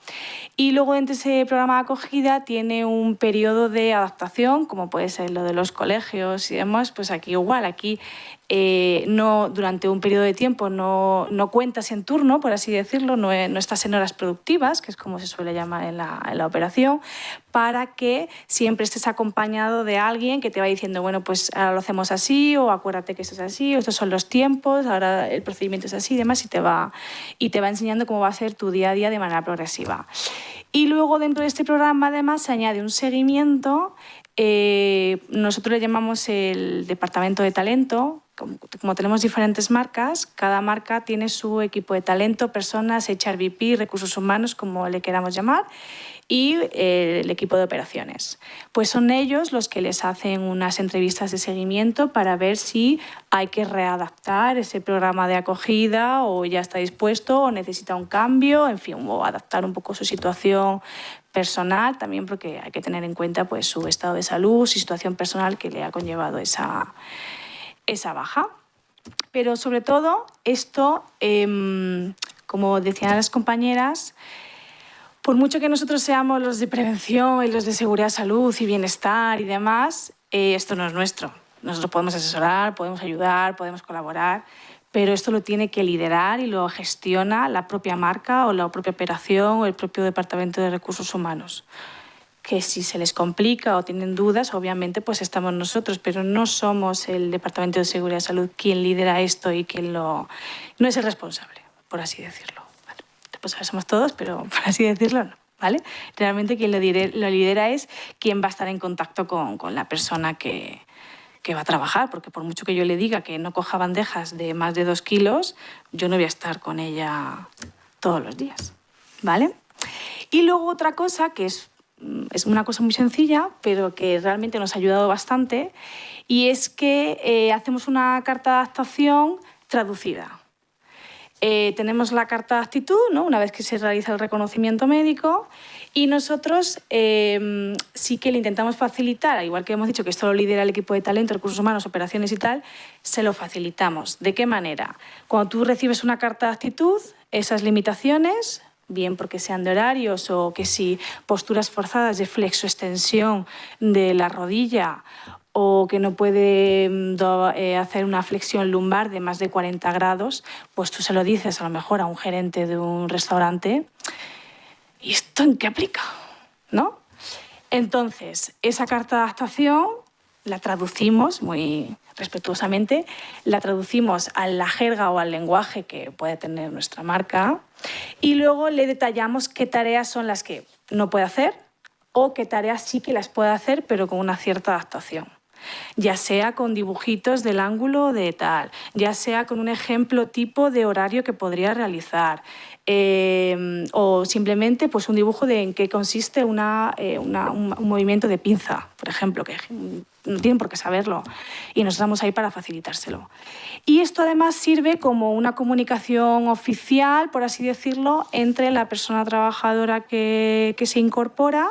Y luego dentro de ese programa de acogida tiene un periodo de adaptación, como puede ser lo de los colegios y demás, pues aquí igual, aquí no, durante un periodo de tiempo no cuentas en turno, por así decirlo, no estás en horas productivas, que es como se suele llamar en la operación, para que siempre estés acompañado de alguien que te va diciendo, bueno, pues ahora lo hacemos así, o acuérdate que esto es así, o estos son los tiempos, ahora el procedimiento es así y demás, y te va enseñando cómo va a ser tu día a día de manera progresiva. Y luego dentro de este programa además se añade un seguimiento, nosotros le llamamos el departamento de talento. Como tenemos diferentes marcas, cada marca tiene su equipo de talento, personas, HRBP, recursos humanos, como le queramos llamar, y el equipo de operaciones. Pues son ellos los que les hacen unas entrevistas de seguimiento para ver si hay que readaptar ese programa de acogida o ya está dispuesto o necesita un cambio, en fin, o adaptar un poco su situación personal, también porque hay que tener en cuenta pues, su estado de salud, su situación personal que le ha conllevado esa baja. Pero sobre todo esto, como decían las compañeras, por mucho que nosotros seamos los de prevención y los de seguridad, salud y bienestar y demás, esto no es nuestro. Nosotros podemos asesorar, podemos ayudar, podemos colaborar, pero esto lo tiene que liderar y lo gestiona la propia marca o la propia operación o el propio departamento de recursos humanos. Que si se les complica o tienen dudas, obviamente pues estamos nosotros, pero no somos el Departamento de Seguridad y Salud quien lidera esto y quien no es el responsable, por así decirlo. Bueno, responsables somos todos, pero por así decirlo no, ¿vale? Realmente quien lo lidera es quien va a estar en contacto con la persona que va a trabajar, porque por mucho que yo le diga que no coja bandejas de más de 2 kilos, yo no voy a estar con ella todos los días, ¿vale? Y luego otra cosa que es una cosa muy sencilla, pero que realmente nos ha ayudado bastante, y es que hacemos una carta de adaptación traducida. Tenemos la carta de actitud, ¿no? Una vez que se realiza el reconocimiento médico, y nosotros sí que le intentamos facilitar, igual que hemos dicho que esto lo lidera el equipo de talento, recursos humanos, operaciones y tal, se lo facilitamos. ¿De qué manera? Cuando tú recibes una carta de actitud, esas limitaciones bien porque sean de horarios o que si posturas forzadas de flexoextensión de la rodilla o que no puede hacer una flexión lumbar de más de 40 grados, pues tú se lo dices a lo mejor a un gerente de un restaurante. ¿Y esto en qué aplica? ¿No? Entonces, esa carta de adaptación la traducimos muy respetuosamente, la traducimos a la jerga o al lenguaje que puede tener nuestra marca y luego le detallamos qué tareas son las que no puede hacer o qué tareas sí que las puede hacer, pero con una cierta adaptación. Ya sea con dibujitos del ángulo de tal, ya sea con un ejemplo tipo de horario que podría realizar, o simplemente pues, un dibujo de en qué consiste un movimiento de pinza, por ejemplo, que no tienen por qué saberlo y nos estamos ahí para facilitárselo. Y esto además sirve como una comunicación oficial, por así decirlo, entre la persona trabajadora que se incorpora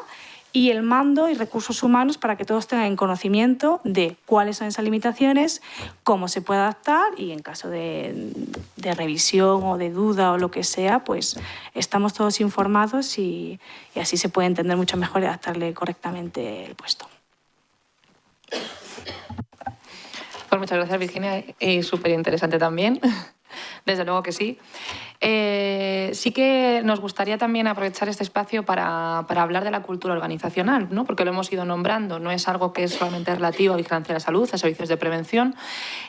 y el mando y recursos humanos para que todos tengan conocimiento de cuáles son esas limitaciones, cómo se puede adaptar y en caso de revisión o de duda o lo que sea, pues estamos todos informados y así se puede entender mucho mejor y adaptarle correctamente el puesto. Pues muchas gracias, Virginia, y súper interesante también. Desde luego que sí. Sí que nos gustaría también aprovechar este espacio para hablar de la cultura organizacional, ¿no? Porque lo hemos ido nombrando, no es algo que es solamente relativo a vigilancia de la salud, a servicios de prevención,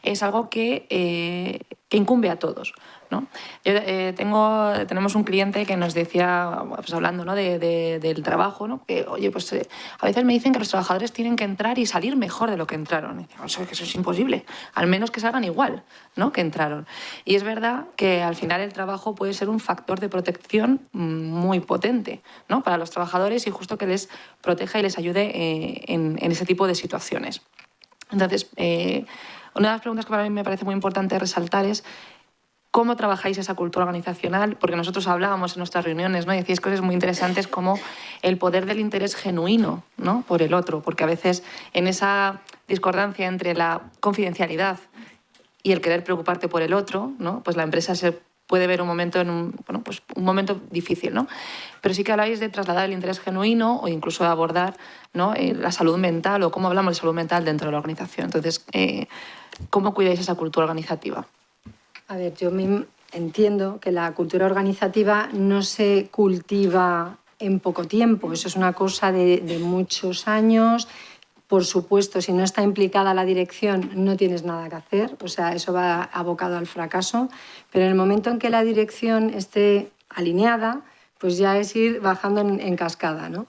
es algo que incumbe a todos, ¿no? Tenemos un cliente que nos decía, pues hablando, ¿no? del trabajo, ¿no? Que, oye, pues a veces me dicen que los trabajadores tienen que entrar y salir mejor de lo que entraron. Y digo, que eso es imposible, al menos que salgan igual, ¿no? que entraron. Y es verdad que al final el trabajo puede ser un factor de protección muy potente, ¿no? para los trabajadores y justo que les proteja y les ayude en ese tipo de situaciones. Entonces, una de las preguntas que para mí me parece muy importante resaltar es ¿cómo trabajáis esa cultura organizacional? Porque nosotros hablábamos en nuestras reuniones, ¿no? Y decíais cosas muy interesantes como el poder del interés genuino, ¿no? por el otro, porque a veces en esa discordancia entre la confidencialidad y el querer preocuparte por el otro, ¿no? pues la empresa se puede ver un momento un momento difícil, ¿no? Pero sí que habláis de trasladar el interés genuino o incluso de abordar, ¿no? la salud mental o cómo hablamos de salud mental dentro de la organización. Entonces, ¿cómo cuidáis esa cultura organizativa? A ver, yo entiendo que la cultura organizativa no se cultiva en poco tiempo. Eso es una cosa de muchos años. Por supuesto, si no está implicada la dirección, no tienes nada que hacer. O sea, eso va abocado al fracaso. Pero en el momento en que la dirección esté alineada, pues ya es ir bajando en cascada, ¿no?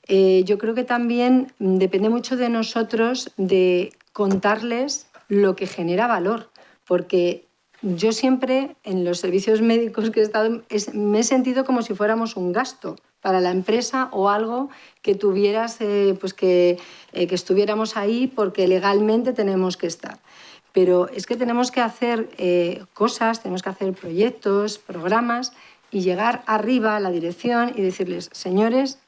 Yo creo que también depende mucho de nosotros de contarles lo que genera valor. Porque yo siempre, en los servicios médicos que he estado, me he sentido como si fuéramos un gasto para la empresa o algo que tuvieras, pues que estuviéramos ahí porque legalmente tenemos que estar. Pero es que tenemos que hacer cosas, tenemos que hacer proyectos, programas y llegar arriba a la dirección y decirles, señores,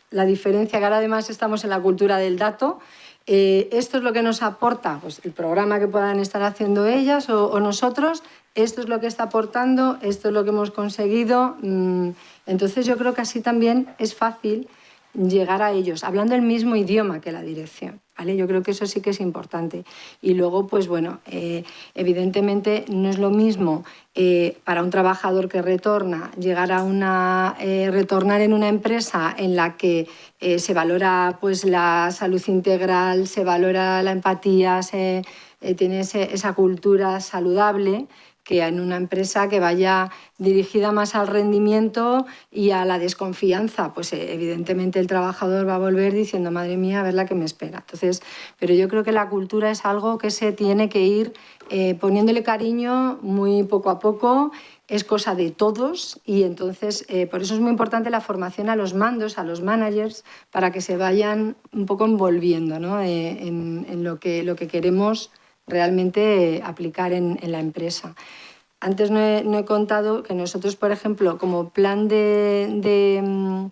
la diferencia que ahora además estamos en la cultura del dato, esto es lo que nos aporta pues, el programa que puedan estar haciendo ellas o nosotros, esto es lo que está aportando, esto es lo que hemos conseguido. Entonces yo creo que así también es fácil llegar a ellos, hablando el mismo idioma que la dirección, ¿vale? Yo creo que eso sí que es importante. Y luego, pues bueno, evidentemente no es lo mismo para un trabajador que retorna, llegar a retornar en una empresa en la que se valora pues, la salud integral, se valora la empatía, tiene esa cultura saludable, que en una empresa que vaya dirigida más al rendimiento y a la desconfianza, pues evidentemente el trabajador va a volver diciendo, madre mía, a ver la que me espera. Entonces, pero yo creo que la cultura es algo que se tiene que ir poniéndole cariño muy poco a poco, es cosa de todos y entonces por eso es muy importante la formación a los mandos, a los managers, para que se vayan un poco envolviendo, ¿no? en lo que queremos realmente aplicar en la empresa. Antes no he contado que nosotros, por ejemplo, como plan de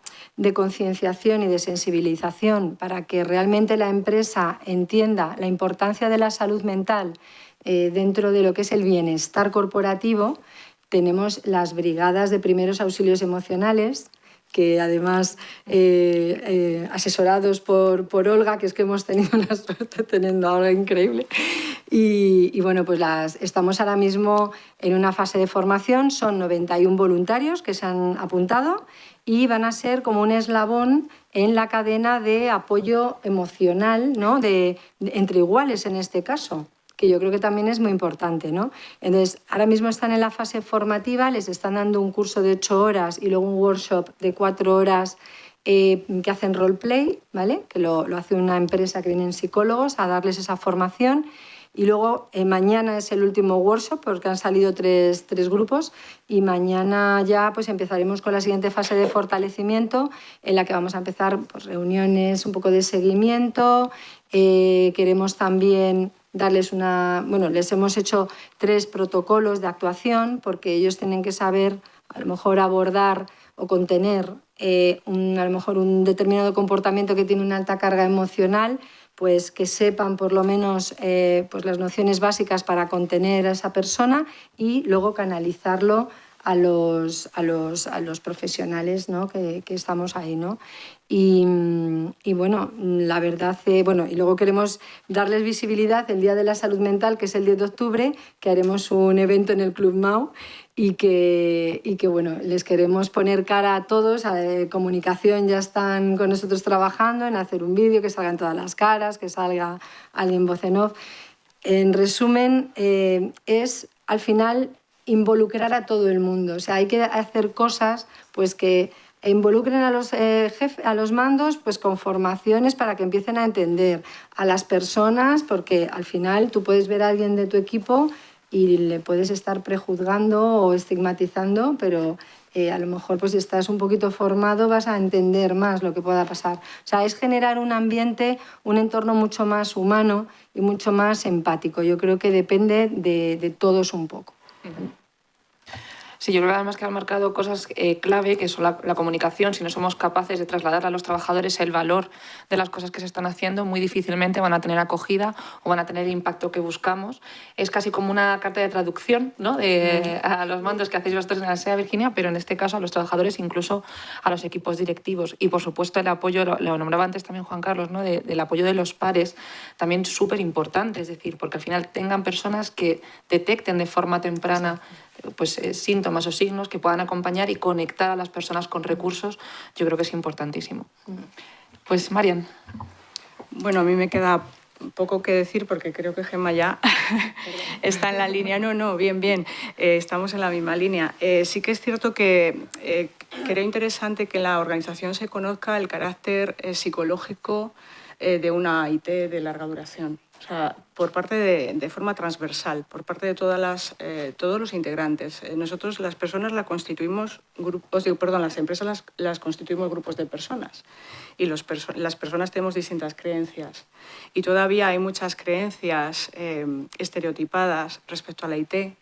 concienciación y de sensibilización para que realmente la empresa entienda la importancia de la salud mental dentro de lo que es el bienestar corporativo, tenemos las brigadas de primeros auxilios emocionales, que además asesorados por Olga, que es que hemos tenido una suerte teniendo ahora increíble. Y bueno, pues estamos ahora mismo en una fase de formación, son 91 voluntarios que se han apuntado y van a ser como un eslabón en la cadena de apoyo emocional, ¿no? Entre iguales en este caso, que yo creo que también es muy importante, ¿no? Entonces, ahora mismo están en la fase formativa, les están dando un curso de 8 horas y luego un workshop de 4 horas que hacen roleplay, ¿vale? Que lo hace una empresa que vienen psicólogos a darles esa formación. Y luego mañana es el último workshop porque han salido tres grupos y mañana ya pues empezaremos con la siguiente fase de fortalecimiento en la que vamos a empezar pues, reuniones, un poco de seguimiento. Queremos también darles les hemos hecho 3 protocolos de actuación porque ellos tienen que saber a lo mejor abordar o contener a lo mejor un determinado comportamiento que tiene una alta carga emocional, pues que sepan por lo menos pues las nociones básicas para contener a esa persona y luego canalizarlo a los profesionales, ¿no? que estamos ahí, ¿no? Y bueno, la verdad, y luego queremos darles visibilidad el Día de la Salud Mental, que es el 10 de octubre, que haremos un evento en el Club Mau y que bueno, les queremos poner cara a todos, a comunicación ya están con nosotros trabajando en hacer un vídeo, que salgan todas las caras, que salga alguien voz en off. En resumen, es al final involucrar a todo el mundo, o sea, hay que hacer cosas pues que involucren a los mandos pues con formaciones para que empiecen a entender a las personas, porque al final tú puedes ver a alguien de tu equipo y le puedes estar prejuzgando o estigmatizando, pero a lo mejor pues si estás un poquito formado vas a entender más lo que pueda pasar. O sea, es generar un ambiente, un entorno mucho más humano y mucho más empático. Yo creo que depende de todos un poco. Sí, yo creo que además que han marcado cosas clave, que son la comunicación. Si no somos capaces de trasladar a los trabajadores el valor de las cosas que se están haciendo, muy difícilmente van a tener acogida o van a tener el impacto que buscamos. Es casi como una carta de traducción, ¿no? A los mandos que hacéis vosotros en la SEA, Virginia, pero en este caso a los trabajadores, incluso a los equipos directivos. Y, por supuesto, el apoyo, lo nombraba antes también Juan Carlos, ¿no? Del apoyo de los pares, también súper importante, es decir, porque al final tengan personas que detecten de forma temprana pues, síntomas o signos que puedan acompañar y conectar a las personas con recursos, yo creo que es importantísimo. Pues, Marian. Bueno, a mí me queda poco que decir porque creo que Gemma ya está en la línea. No, bien, estamos en la misma línea. Sí que es cierto que creo interesante que en la organización se conozca el carácter psicológico de una IT de larga duración. O sea, por parte de forma transversal, por parte de todos los integrantes. Nosotros, las personas, las empresas las constituimos grupos de personas y las personas tenemos distintas creencias. Y todavía hay muchas creencias estereotipadas respecto a la IT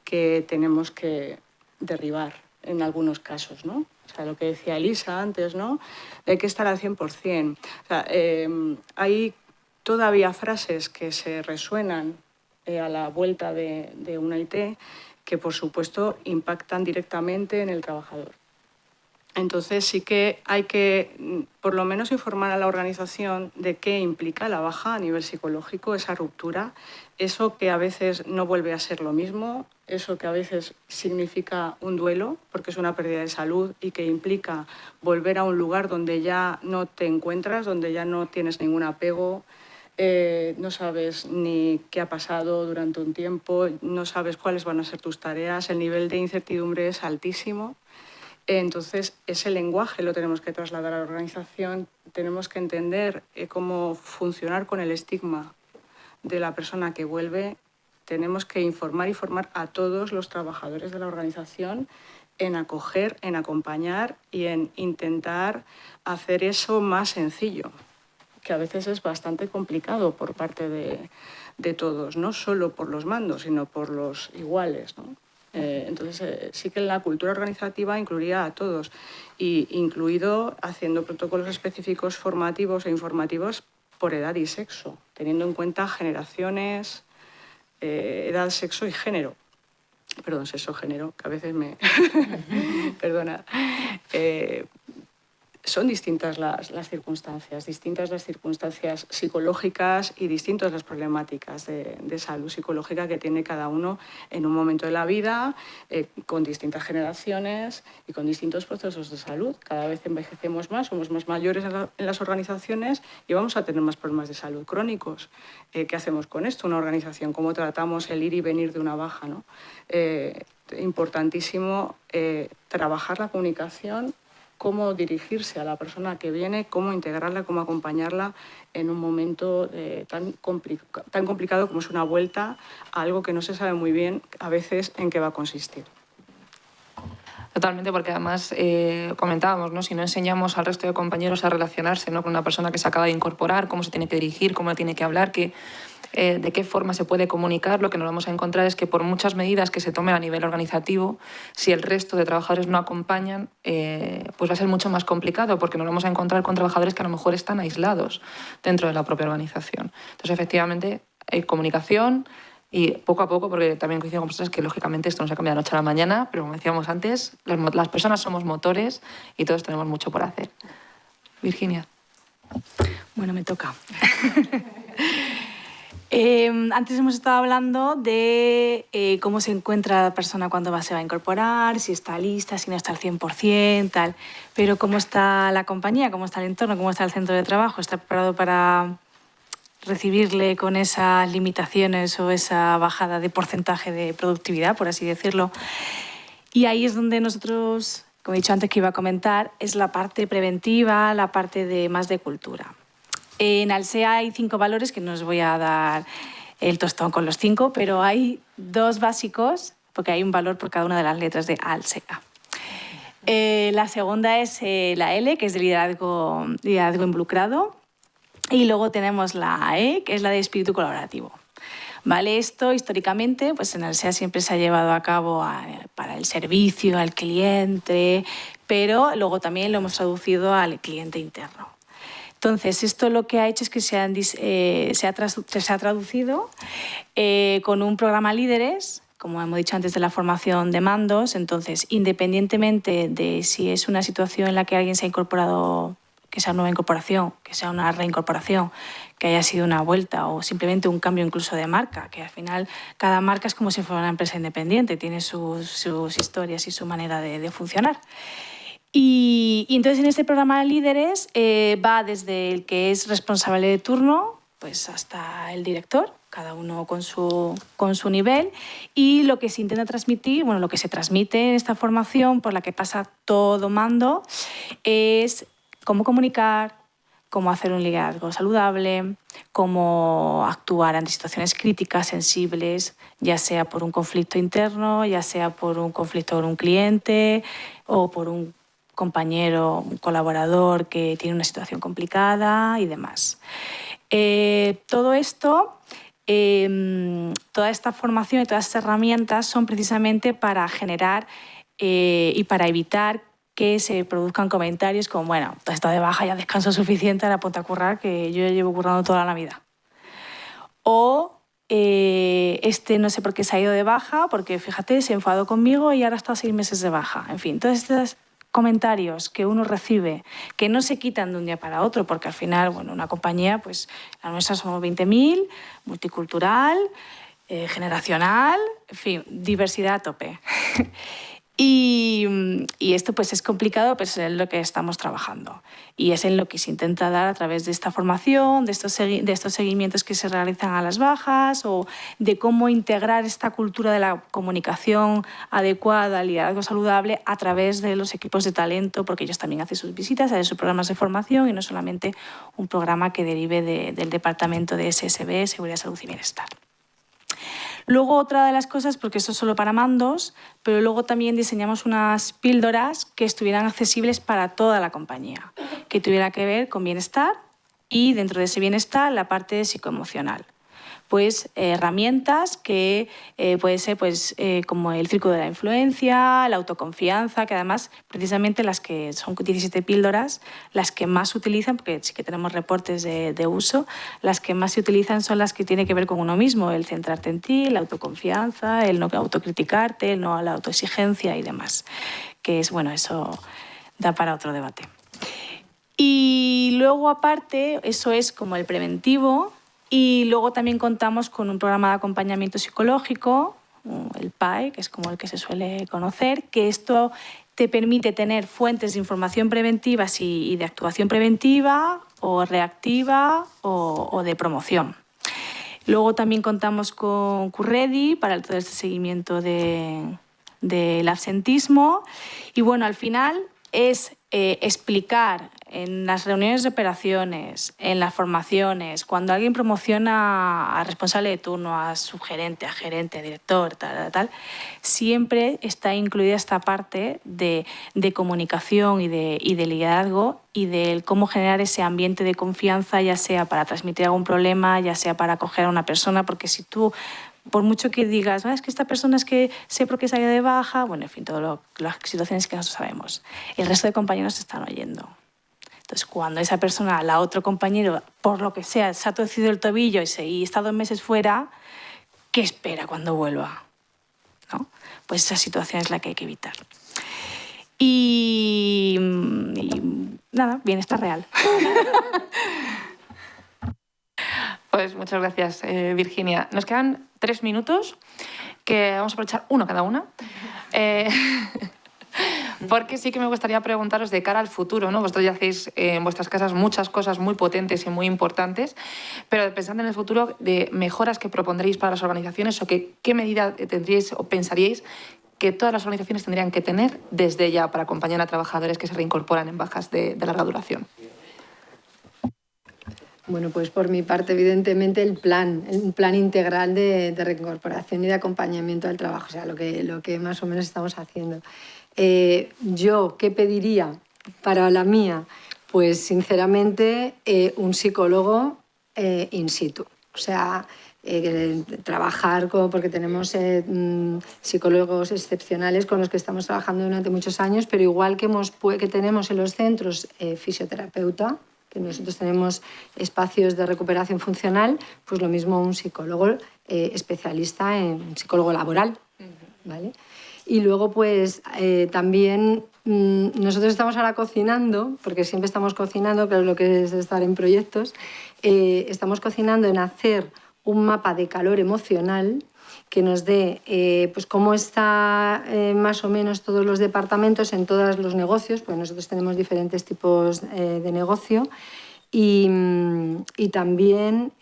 que tenemos que derribar en algunos casos, ¿no? O sea, lo que decía Elisa antes, ¿no? Hay que estar al 100%. O sea, hay todavía frases que se resuenan a la vuelta de una IT que, por supuesto, impactan directamente en el trabajador. Entonces, sí que hay que, por lo menos, informar a la organización de qué implica la baja a nivel psicológico, esa ruptura, eso que a veces no vuelve a ser lo mismo, eso que a veces significa un duelo, porque es una pérdida de salud y que implica volver a un lugar donde ya no te encuentras, donde ya no tienes ningún apego, no sabes ni qué ha pasado durante un tiempo, no sabes cuáles van a ser tus tareas, el nivel de incertidumbre es altísimo. Entonces, ese lenguaje lo tenemos que trasladar a la organización, tenemos que entender cómo funcionar con el estigma de la persona que vuelve, tenemos que informar y formar a todos los trabajadores de la organización en acoger, en acompañar y en intentar hacer eso más sencillo, que a veces es bastante complicado por parte de todos, no solo por los mandos, sino por los iguales, ¿no? Entonces, sí que la cultura organizativa incluiría a todos, y incluido haciendo protocolos específicos formativos e informativos por edad y sexo, teniendo en cuenta generaciones, edad, sexo y género. perdón, sexo-género, que a veces me... perdona. Son distintas las circunstancias psicológicas y distintas las problemáticas de salud psicológica que tiene cada uno en un momento de la vida, con distintas generaciones y con distintos procesos de salud. Cada vez envejecemos más, somos más mayores en las organizaciones y vamos a tener más problemas de salud crónicos. ¿Qué hacemos con esto? Una organización, ¿cómo tratamos el ir y venir de una baja, ¿no? Importantísimo trabajar la comunicación, cómo dirigirse a la persona que viene, cómo integrarla, cómo acompañarla en un momento tan complicado como es una vuelta a algo que no se sabe muy bien a veces en qué va a consistir. Totalmente, porque además comentábamos, ¿no? Si no enseñamos al resto de compañeros a relacionarse, ¿no? Con una persona que se acaba de incorporar, cómo se tiene que dirigir, cómo tiene que hablar, de qué forma se puede comunicar, lo que nos vamos a encontrar es que por muchas medidas que se tomen a nivel organizativo, si el resto de trabajadores no acompañan, pues va a ser mucho más complicado, porque nos vamos a encontrar con trabajadores que a lo mejor están aislados dentro de la propia organización. Entonces, efectivamente, hay comunicación y poco a poco, porque también coincido con vosotros que lógicamente esto no se cambia de la noche a la mañana, pero como decíamos antes, las personas somos motores y todos tenemos mucho por hacer. Virginia. Bueno, me toca. Antes hemos estado hablando de cómo se encuentra la persona cuando se va a incorporar, si está lista, si no está al 100%, tal. Pero ¿cómo está la compañía? ¿Cómo está el entorno? ¿Cómo está el centro de trabajo? ¿Está preparado para recibirle con esas limitaciones o esa bajada de porcentaje de productividad, por así decirlo? Y ahí es donde nosotros, como he dicho antes que iba a comentar, es la parte preventiva, la parte más de cultura. En Alsea hay 5 valores, que no os voy a dar el tostón con los 5, pero hay 2 básicos, porque hay un valor por cada una de las letras de Alsea. La segunda es la L, que es de liderazgo involucrado, y luego tenemos la E, que es la de espíritu colaborativo. ¿Vale? Esto históricamente pues en Alsea siempre se ha llevado a cabo para el servicio al cliente, pero luego también lo hemos traducido al cliente interno. Entonces, esto lo que ha hecho es que se ha traducido con un programa Líderes, como hemos dicho antes, de la formación de mandos. Entonces, independientemente de si es una situación en la que alguien se ha incorporado, que sea una nueva incorporación, que sea una reincorporación, que haya sido una vuelta o simplemente un cambio incluso de marca, que al final cada marca es como si fuera una empresa independiente, tiene sus historias y su manera de funcionar. Y entonces en este programa de líderes va desde el que es responsable de turno pues hasta el director, cada uno con su nivel, y lo que se intenta transmitir, bueno, lo que se transmite en esta formación por la que pasa todo mando es cómo comunicar, cómo hacer un liderazgo saludable, cómo actuar ante situaciones críticas, sensibles, ya sea por un conflicto interno, ya sea por un conflicto con un cliente o por un compañero, un colaborador que tiene una situación complicada y demás. Todo esto, toda esta formación y todas estas herramientas son precisamente para generar y para evitar que se produzcan comentarios como, bueno, está de baja, ya descanso suficiente, ahora ponte a currar, que yo ya llevo currando toda la vida. O no sé por qué se ha ido de baja, porque fíjate, se enfadó conmigo y ahora está 6 meses de baja. En fin, todos estos comentarios que uno recibe, que no se quitan de un día para otro, porque al final, bueno, una compañía, pues la nuestra somos 20.000, multicultural, generacional, en fin, diversidad a tope. Y esto pues es complicado, pero es en lo que estamos trabajando. Y es en lo que se intenta dar a través de esta formación, de estos seguimientos que se realizan a las bajas, o de cómo integrar esta cultura de la comunicación adecuada, al liderazgo saludable, a través de los equipos de talento, porque ellos también hacen sus visitas, hacen sus programas de formación, y no solamente un programa que derive del Departamento de SSB, Seguridad, Salud y Bienestar. Luego, otra de las cosas, porque esto es solo para mandos, pero luego también diseñamos unas píldoras que estuvieran accesibles para toda la compañía, que tuviera que ver con bienestar y dentro de ese bienestar la parte psicoemocional. pues herramientas que puede ser pues, como el círculo de la influencia, la autoconfianza, que además precisamente las que son 17 píldoras, las que más se utilizan, porque sí que tenemos reportes de uso, las que más se utilizan son las que tienen que ver con uno mismo, el centrarte en ti, la autoconfianza, el no autocriticarte, el no a la autoexigencia y demás, que es, bueno, eso da para otro debate. Y luego aparte, eso es como el preventivo, y luego también contamos con un programa de acompañamiento psicológico, el PAE, que es como el que se suele conocer, que esto te permite tener fuentes de información preventivas y de actuación preventiva o reactiva o de promoción. Luego también contamos con QReady para todo este seguimiento del absentismo. Y bueno, al final es explicar en las reuniones de operaciones, en las formaciones, cuando alguien promociona a responsable de turno, a subgerente, a gerente, a director, tal, siempre está incluida esta parte de comunicación y de liderazgo y de cómo generar ese ambiente de confianza, ya sea para transmitir algún problema, ya sea para acoger a una persona, porque si tú, por mucho que digas, es que esta persona es que sé por qué salió de baja, bueno, en fin, todas las situaciones que nosotros sabemos, el resto de compañeros están oyendo. Entonces, cuando esa persona, la otro compañero, por lo que sea, se ha torcido el tobillo y está 2 meses fuera, ¿qué espera cuando vuelva? ¿No? Pues esa situación es la que hay que evitar. Y nada, bienestar real. Pues muchas gracias, Virginia. Nos quedan 3 minutos, que vamos a aprovechar uno cada una. Porque sí que me gustaría preguntaros de cara al futuro, ¿no? Vosotros ya hacéis en vuestras casas muchas cosas muy potentes y muy importantes, pero pensando en el futuro, de mejoras que propondréis para las organizaciones o qué medida tendríais o pensaríais que todas las organizaciones tendrían que tener desde ya para acompañar a trabajadores que se reincorporan en bajas de larga duración. Bueno, pues por mi parte, evidentemente, un plan integral de reincorporación y de acompañamiento al trabajo, o sea, lo que más o menos estamos haciendo. Yo, ¿qué pediría para la mía? Pues, sinceramente, un psicólogo in situ. O sea, trabajar porque tenemos psicólogos excepcionales con los que estamos trabajando durante muchos años, pero igual que tenemos en los centros fisioterapeuta, que nosotros tenemos espacios de recuperación funcional, pues lo mismo un psicólogo especialista en psicólogo laboral, ¿vale? Y luego, pues, también nosotros estamos ahora cocinando, porque siempre estamos cocinando, pero lo que es estar en proyectos, estamos cocinando en hacer un mapa de calor emocional que nos dé pues cómo está más o menos todos los departamentos en todos los negocios, porque nosotros tenemos diferentes tipos de negocio, y también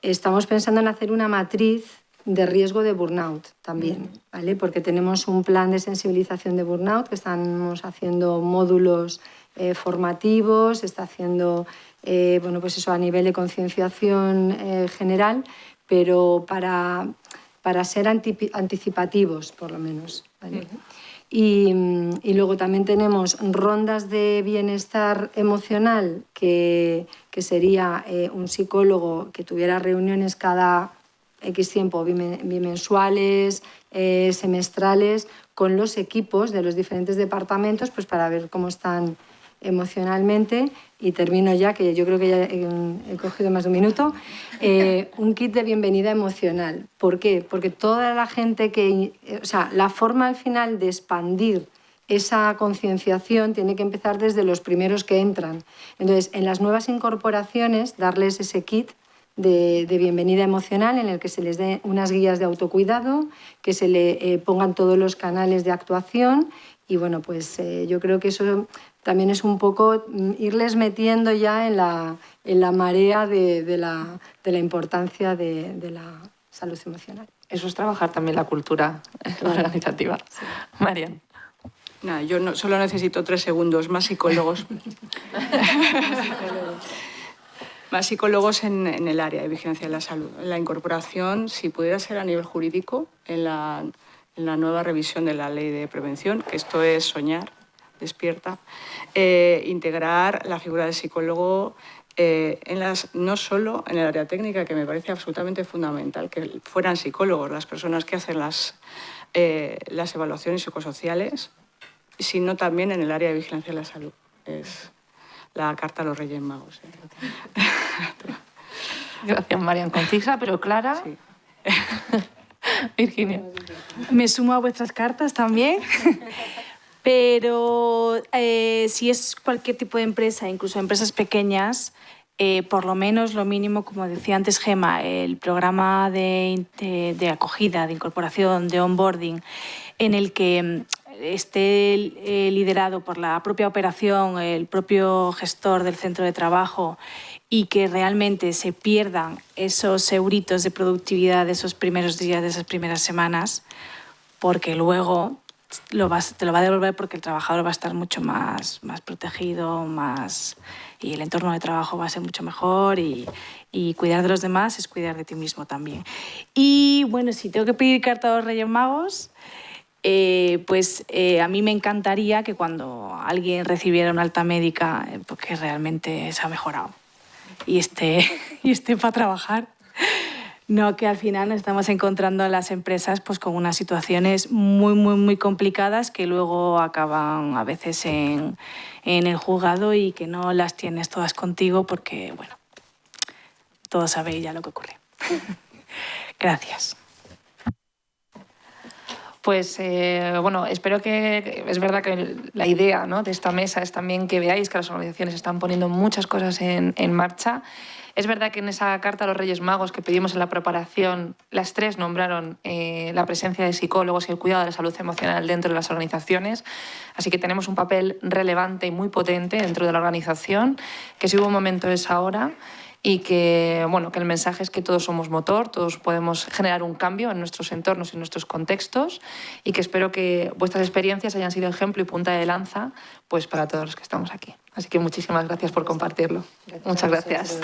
estamos pensando en hacer una matriz de riesgo de burnout también, ¿vale? Porque tenemos un plan de sensibilización de burnout, que estamos haciendo módulos formativos, está haciendo bueno, pues eso a nivel de concienciación general, pero para ser anticipativos, por lo menos, ¿vale? Y luego también tenemos rondas de bienestar emocional, que sería un psicólogo que tuviera reuniones cada X tiempo, bimensuales, semestrales, con los equipos de los diferentes departamentos, pues para ver cómo están emocionalmente. Y termino ya, que yo creo que ya he cogido más de un minuto. Un kit de bienvenida emocional. ¿Por qué? Porque toda la gente o sea, la forma al final de expandir esa concienciación tiene que empezar desde los primeros que entran. Entonces, en las nuevas incorporaciones, darles ese kit de bienvenida emocional en el que se les dé unas guías de autocuidado, que se le pongan todos los canales de actuación. Y bueno, pues yo creo que eso también es un poco irles metiendo ya en la marea de la importancia de la salud emocional. Eso es trabajar también la cultura organizativa. Sí. Marian. Nada, yo solo necesito 3 segundos, más psicólogos. Más psicólogos en el área de vigilancia de la salud. La incorporación, si pudiera ser a nivel jurídico, en la nueva revisión de la ley de prevención, que esto es soñar, despierta, integrar la figura del psicólogo no solo en el área técnica, que me parece absolutamente fundamental, que fueran psicólogos las personas que hacen las evaluaciones psicosociales, sino también en el área de vigilancia de la salud. Es la carta a los Reyes Magos. Gracias, Marian. Concisa, pero clara. Sí. Virginia. Me sumo a vuestras cartas también. Pero si es cualquier tipo de empresa, incluso empresas pequeñas, por lo menos lo mínimo, como decía antes Gemma, el programa de acogida, de incorporación, de onboarding, en el que esté liderado por la propia operación, el propio gestor del centro de trabajo, y que realmente se pierdan esos euritos de productividad de esos primeros días, de esas primeras semanas, porque luego te lo va a devolver, porque el trabajador va a estar mucho más protegido, y el entorno de trabajo va a ser mucho mejor, y cuidar de los demás es cuidar de ti mismo también. Y bueno, si tengo que pedir carta a los Reyes Magos, a mí me encantaría que cuando alguien recibiera una alta médica, porque realmente se ha mejorado y esté para trabajar. No, que al final nos estamos encontrando en las empresas pues, con unas situaciones muy complicadas que luego acaban a veces en el juzgado y que no las tienes todas contigo porque, bueno, todos sabéis ya lo que ocurre. Gracias. Pues bueno, espero que... Es verdad que la idea, ¿no?, de esta mesa es también que veáis que las organizaciones están poniendo muchas cosas en marcha. Es verdad que en esa carta a los Reyes Magos que pedimos en la preparación, las tres nombraron la presencia de psicólogos y el cuidado de la salud emocional dentro de las organizaciones. Así que tenemos un papel relevante y muy potente dentro de la organización, que si hubo un momento es ahora. Y que, bueno, que el mensaje es que todos somos motor, todos podemos generar un cambio en nuestros entornos y en nuestros contextos, y que espero que vuestras experiencias hayan sido ejemplo y punta de lanza pues, para todos los que estamos aquí. Así que muchísimas gracias por compartirlo. Muchas gracias.